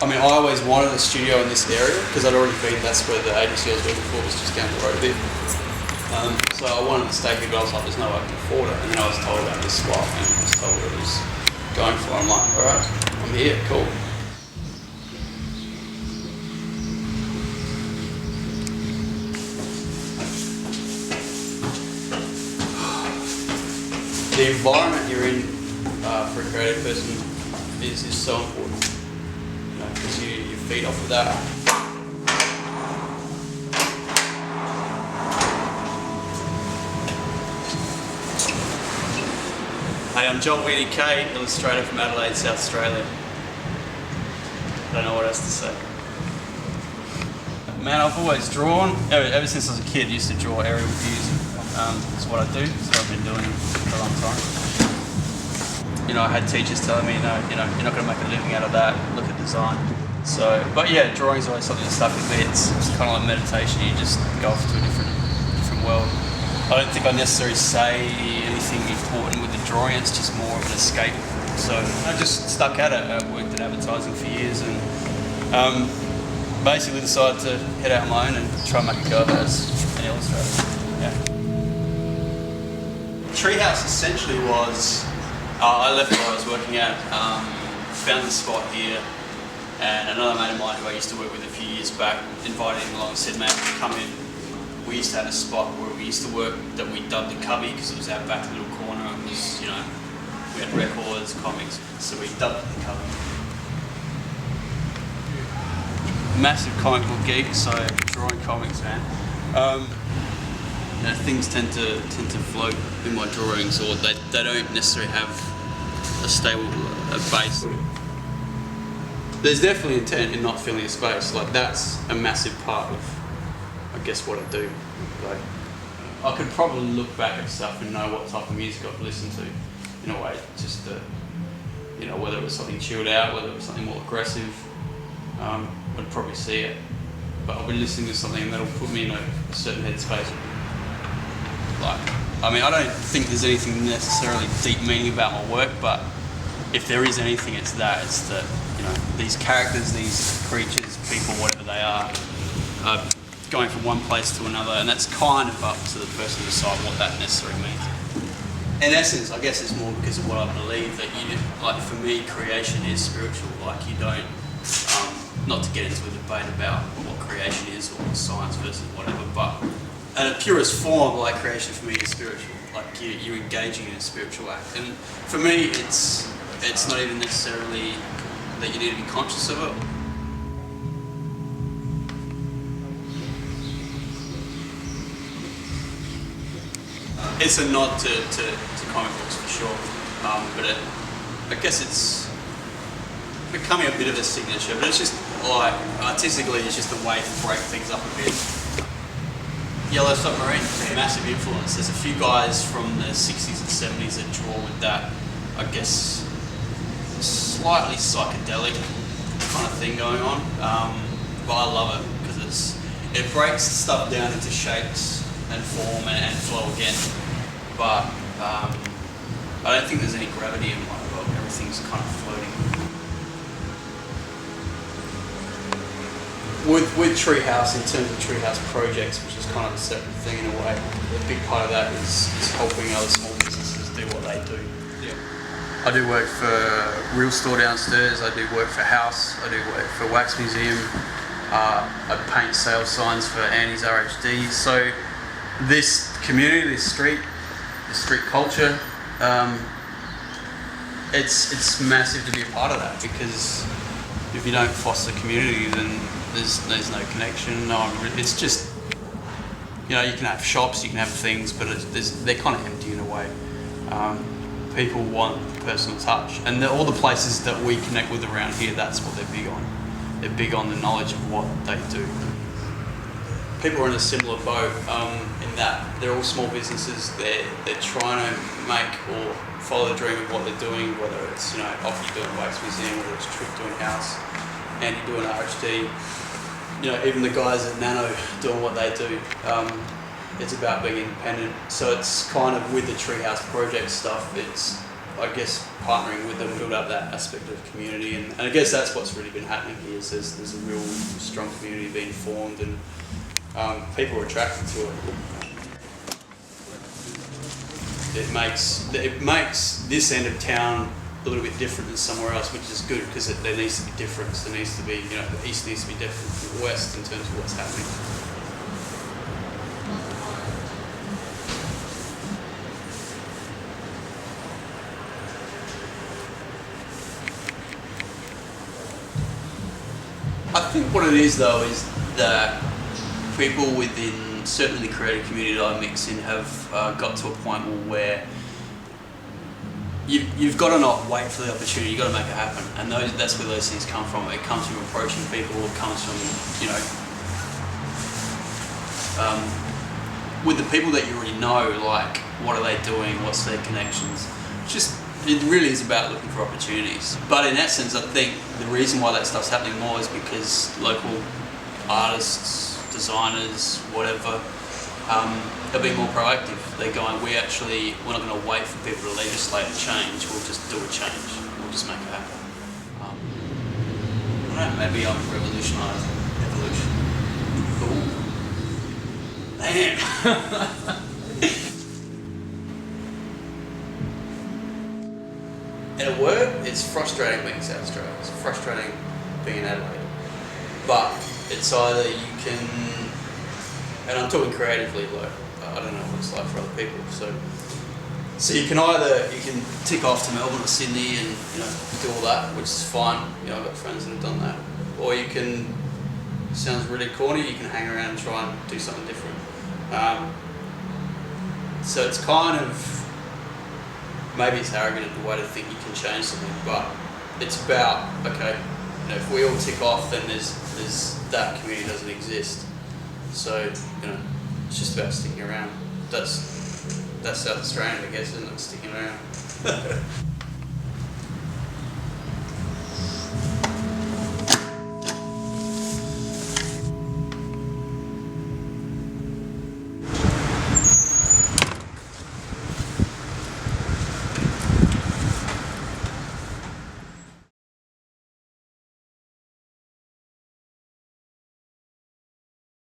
I mean, I always wanted a studio in this area because I'd already been, that's where the agency I was working for was just down the road a bit. So I wanted to stay here, but I was like, there's no way I can afford it. And then I was told about this spot and I was told what it was going for. I'm like, alright, I'm here, cool. The environment you're in for a creative person is so important, you know, because you feed off of that. Hey, I'm Joel VDK, illustrator from Adelaide, South Australia. I don't know what else to say. Man, I've always drawn, ever since I was a kid, I used to draw aerial views. It's what I do, it's what I've been doing for a long time. You know, I had teachers telling me, no, you know, you're not going to make a living out of that, look at design. So, but yeah, drawing's always something that stuck with me. It's kind of like meditation, you just go off to a different world. I don't think I necessarily say anything important with the drawing, it's just more of an escape. So I just stuck at it. I worked in advertising for years and basically decided to head out on my own and try and make a go of it as an illustrator. Yeah. Treehouse essentially was, I left where I was working at, found this spot here, and another mate of mine who I used to work with a few years back invited him along and said, man, come in. We used to have a spot where we used to work that we dubbed the cubby because it was our back little corner. It was, you know, we had records, comics, so we dubbed it the cubby. Massive comic book geek, so drawing comics, man. You know, things tend to float in my drawings, or they don't necessarily have a stable base. There's definitely intent in not filling a space. Like that's a massive part of, I guess, what I do. Like, I could probably look back at stuff and know what type of music I've listened to, in a way, just to, you know, whether it was something chilled out, whether it was something more aggressive. I'd probably see it, but I'll be listening to something that'll put me in a certain headspace. Like, I mean, I don't think there's anything necessarily deep meaning about my work, but if there is anything, it's that. It's that, you know, these characters, these creatures, people, whatever they are going from one place to another, and that's kind of up to the person to decide what that necessarily means. In essence, I guess it's more because of what I believe that like for me, creation is spiritual. Like you don't, not to get into a debate about what creation is or science versus whatever, but at a purest form, like creation for me is spiritual. Like you're engaging in a spiritual act, and for me, it's not even necessarily that you need to be conscious of it. It's a nod to comic books for sure, but I guess it's becoming a bit of a signature, but it's just like, artistically it's just a way to break things up a bit. Yellow Submarine, massive influence. There's a few guys from the 60s and 70s that draw with that, I guess, slightly psychedelic kind of thing going on, but I love it because it breaks stuff down into shapes and form and flow again. But I don't think there's any gravity in my world. Everything's kind of floating. With Treehouse, in terms of Treehouse projects, which is kind of a separate thing in a way, a big part of that is helping other small businesses do what they do. Yeah. I do work for Real Store downstairs. I do work for House. I do work for Wax Museum. I paint sales signs for Annie's RHD. So this community, this street culture, it's massive to be a part of that, because if you don't foster community, then there's no connection. It's just, you know, you can have shops, you can have things, but they're kind of empty in a way. People want personal touch, and all the places that we connect with around here, that's what they're big on. They're big on the knowledge of what they do. People are in a similar boat in that they're all small businesses. They're trying to make or follow the dream of what they're doing, whether it's, you know, Offie doing Wax Museum, whether it's Trick doing House, Andy doing RHD, you know, even the guys at Nano doing what they do. It's about being independent. So it's kind of, with the Treehouse project stuff, it's I guess partnering with them, build up that aspect of community, and I guess that's what's really been happening here. Is there's a real strong community being formed, and people are attracted to it. It makes this end of town a little bit different than somewhere else, which is good because there needs to be difference. There needs to be, the east needs to be different from the west in terms of what's happening. I think what it is though is that people within, certainly the creative community that I mix in, have got to a point where you've got to not wait for the opportunity, you've got to make it happen. And that's where those things come from. It comes from approaching people, it comes from, with the people that you already know, like what are they doing, what's their connections. It really is about looking for opportunities. But in essence, I think the reason why that stuff's happening more is because local artists, designers, whatever, are being more proactive. They're going, we're not going to wait for people to legislate a change, we'll just do a change, we'll just make it happen. I don't know, maybe I'm revolutionising evolution. Ooh. Man! In a word, it's frustrating being South Australia. It's frustrating being in Adelaide. But it's either you can, and I'm talking creatively, like, I don't know what it's like for other people. So you can tick off to Melbourne or Sydney and do all that, which is fine. I've got friends that have done that. Or you can, sounds really corny, you can hang around and try and do something different. So it's kind of, maybe it's arrogant in the way to think you can change something, but it's about, okay, if we all tick off, then there's that community doesn't exist. So, it's just about sticking around. That's South Australian, I guess, isn't it? Sticking around.